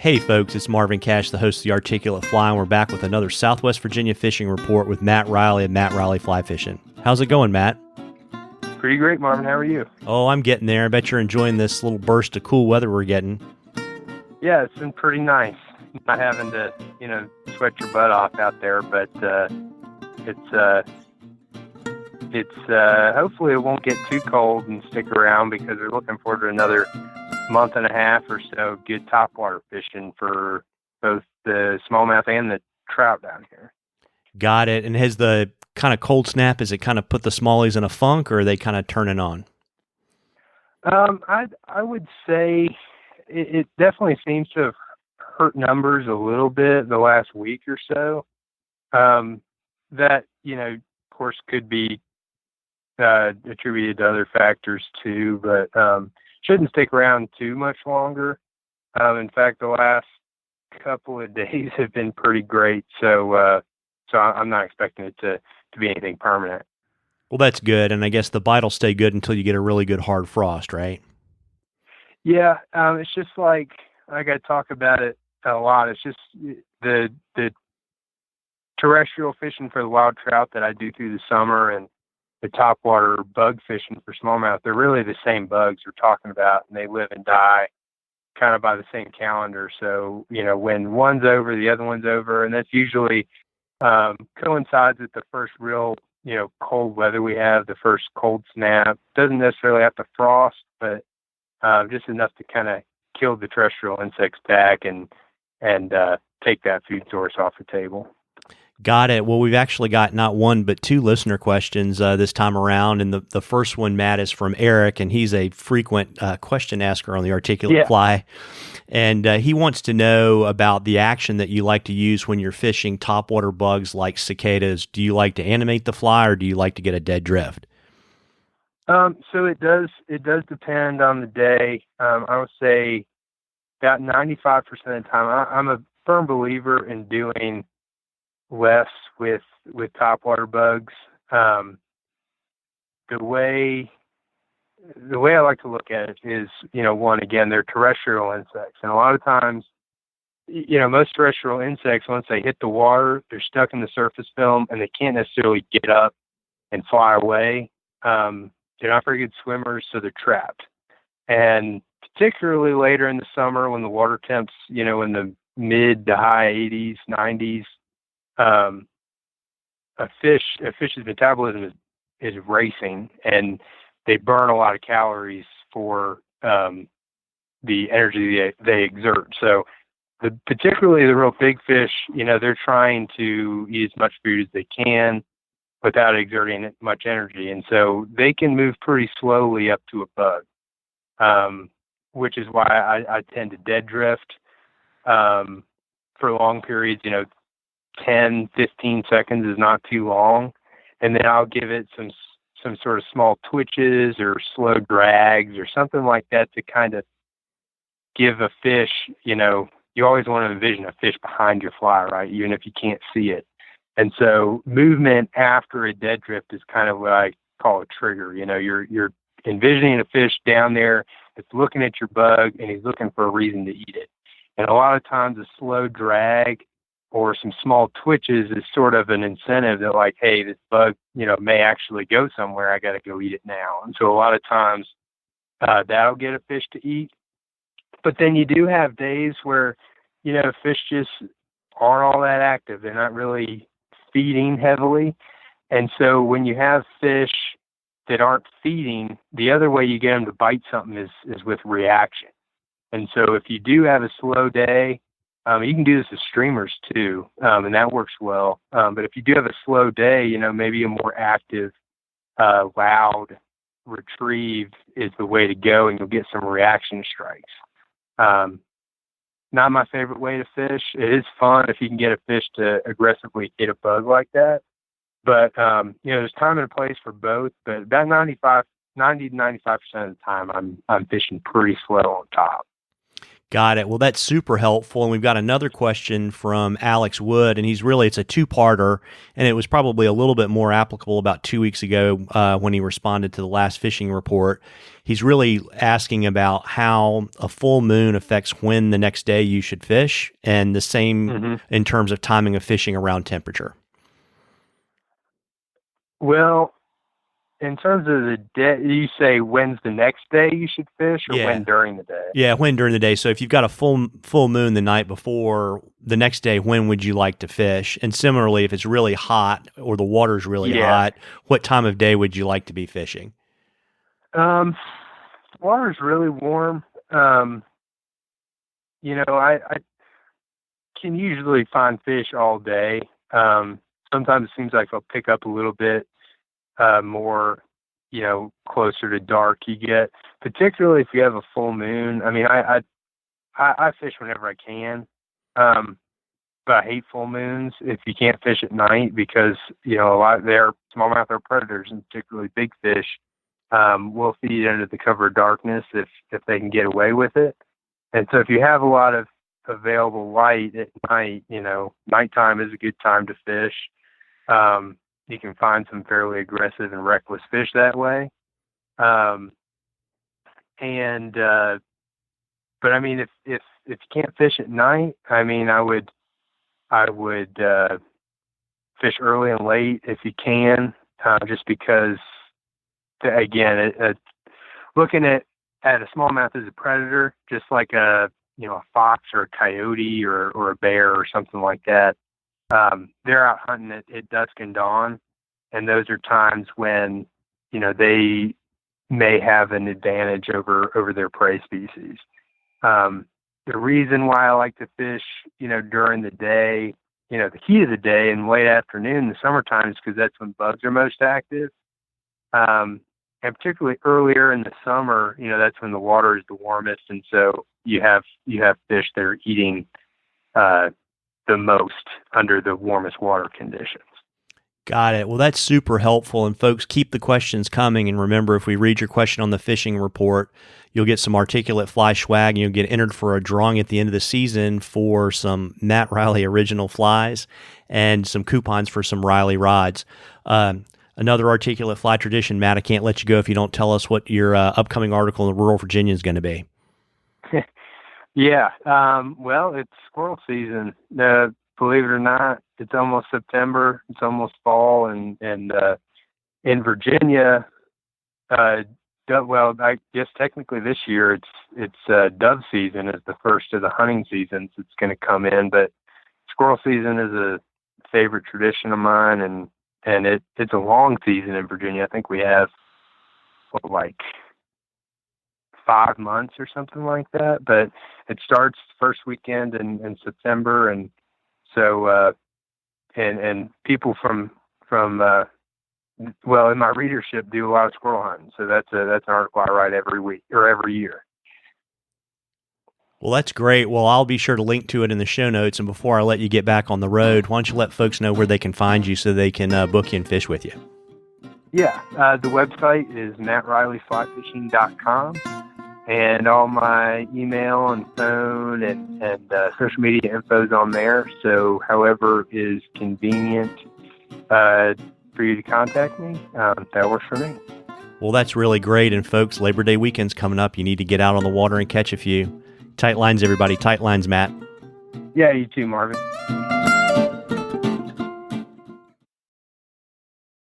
Hey folks, it's Marvin Cash, the host of The Articulate Fly, and we're back with another Southwest Virginia fishing report with Matt Reilly of Matt Reilly Fly Fishing. How's it going, Matt? Pretty great, Marvin. How are you? Oh, I'm getting there. I bet you're enjoying this little burst of cool weather we're getting. Yeah, it's been pretty nice. Not having to, sweat your butt off out there, but it's hopefully it won't get too cold and stick around because we're looking forward to another month and a half or so of good topwater fishing for both the smallmouth and the trout down here. Got it. And has the kind of cold snap, has it kind of put the smallies in a funk, or are they kind of turning on? I would say it definitely seems to have hurt numbers a little bit the last week or so. That, of course, could be attributed to other factors too, but shouldn't stick around too much longer. In fact, the last couple of days have been pretty great, so I'm not expecting it to be anything permanent. Well, that's good, and I guess the bite will stay good until you get a really good hard frost, right? Yeah, it's just like I got to talk about it a lot. It's just the terrestrial fishing for the wild trout that I do through the summer and the topwater bug fishing for smallmouth. They're really the same bugs we're talking about, and they live and die kind of by the same calendar. So, when one's over, the other one's over, and that's usually coincides with the first real, cold weather we have, the first cold snap. Doesn't necessarily have to frost, but just enough to kind of kill the terrestrial insects back and take that food source off the table. Got it. Well, we've actually got not one but two listener questions this time around, and the first one, Matt, is from Eric, and he's a frequent question asker on the Articulate Fly, and he wants to know about the action that you like to use when you're fishing topwater bugs like cicadas. Do you like to animate the fly, or do you like to get a dead drift? So it does depend on the day. I would say about 95% of the time. I'm a firm believer in doing less with topwater bugs. The way I like to look at it is, one, again, they're terrestrial insects, and a lot of times, most terrestrial insects, once they hit the water, they're stuck in the surface film and they can't necessarily get up and fly away. They're not very good swimmers, so they're trapped. And particularly later in the summer when the water temps, in the mid to high 80s, 90s, a fish's metabolism is racing, and they burn a lot of calories for the energy they exert. So particularly the real big fish, they're trying to eat as much food as they can without exerting much energy. And so they can move pretty slowly up to a bug, which is why I tend to dead drift for long periods. 10, 15 seconds is not too long. And then I'll give it some sort of small twitches or slow drags or something like that to kind of give a fish, you always want to envision a fish behind your fly, right? Even if you can't see it. And so movement after a dead drift is kind of what I call a trigger. You're envisioning a fish down there that's looking at your bug and he's looking for a reason to eat it. And a lot of times a slow drag or some small twitches is sort of an incentive that, like, hey, this bug, may actually go somewhere. I got to go eat it now. And so a lot of times that'll get a fish to eat. But then you do have days where, fish just aren't all that active. They're not really feeding heavily. And so when you have fish that aren't feeding, the other way you get them to bite something is with reaction. And so if you do have a slow day, you can do this with streamers too, and that works well. But if you do have a slow day, maybe a more active, loud retrieve is the way to go, and you'll get some reaction strikes. Not my favorite way to fish. It is fun if you can get a fish to aggressively hit a bug like that. But, there's time and a place for both. But about 90 to 95% of the time, I'm fishing pretty slow on top. Got it. Well, that's super helpful. And we've got another question from Alex Wood, and it's a two-parter, and it was probably a little bit more applicable about 2 weeks ago when he responded to the last fishing report. He's really asking about how a full moon affects when the next day you should fish, and the same in terms of timing of fishing around temperature. Well, in terms of the day, you say when's the next day you should fish, or when during the day? Yeah, when during the day. So if you've got a full moon the night before, the next day, when would you like to fish? And similarly, if it's really hot or the water's really hot, what time of day would you like to be fishing? Water's really warm. I can usually find fish all day. Sometimes it seems like I'll pick up a little bit more, closer to dark you get, particularly if you have a full moon. I mean, I fish whenever I can, but I hate full moons if you can't fish at night because, a lot of their smallmouth or predators, and particularly big fish, will feed under the cover of darkness if they can get away with it. And so if you have a lot of available light at night, nighttime is a good time to fish. You can find some fairly aggressive and reckless fish that way. But I mean, if you can't fish at night, I mean, I would fish early and late if you can, just because, again, looking at a smallmouth as a predator, just like a fox or a coyote or a bear or something like that. They're out hunting at dusk and dawn, and those are times when, they may have an advantage over their prey species. The reason why I like to fish, during the day, the heat of the day and late afternoon in the summertime is because that's when bugs are most active. And particularly earlier in the summer, that's when the water is the warmest, and so you have fish that are eating the most under the warmest water conditions. Got it. Well, that's super helpful. And folks, keep the questions coming. And remember, if we read your question on the fishing report, you'll get some articulate fly swag, and you'll get entered for a drawing at the end of the season for some Matt Reilly original flies and some coupons for some Reilly rods. Another articulate fly tradition, Matt, I can't let you go if you don't tell us what your upcoming article in the Rural Virginian is going to be. Yeah. Well, it's squirrel season. Believe it or not, it's almost September. It's almost fall, and in Virginia, well, I guess technically this year it's dove season is the first of the hunting seasons. It's going to come in, but squirrel season is a favorite tradition of mine, and it's a long season in Virginia. I think we have like 5 months or something like that, but it starts first weekend in September, and so and people from well, in my readership do a lot of squirrel hunting, so that's an article I write every week or every year. Well, that's great. Well, I'll be sure to link to it in the show notes. And before I let you get back on the road, why don't you let folks know where they can find you so they can book you and fish with you? Yeah, the website is mattreillyflyfishing.com, and all my email and phone and social media info is on there. So however is convenient for you to contact me, that works for me. Well, that's really great. And folks, Labor Day weekend's coming up. You need to get out on the water and catch a few. Tight lines, everybody. Tight lines, Matt. Yeah, you too, Marvin.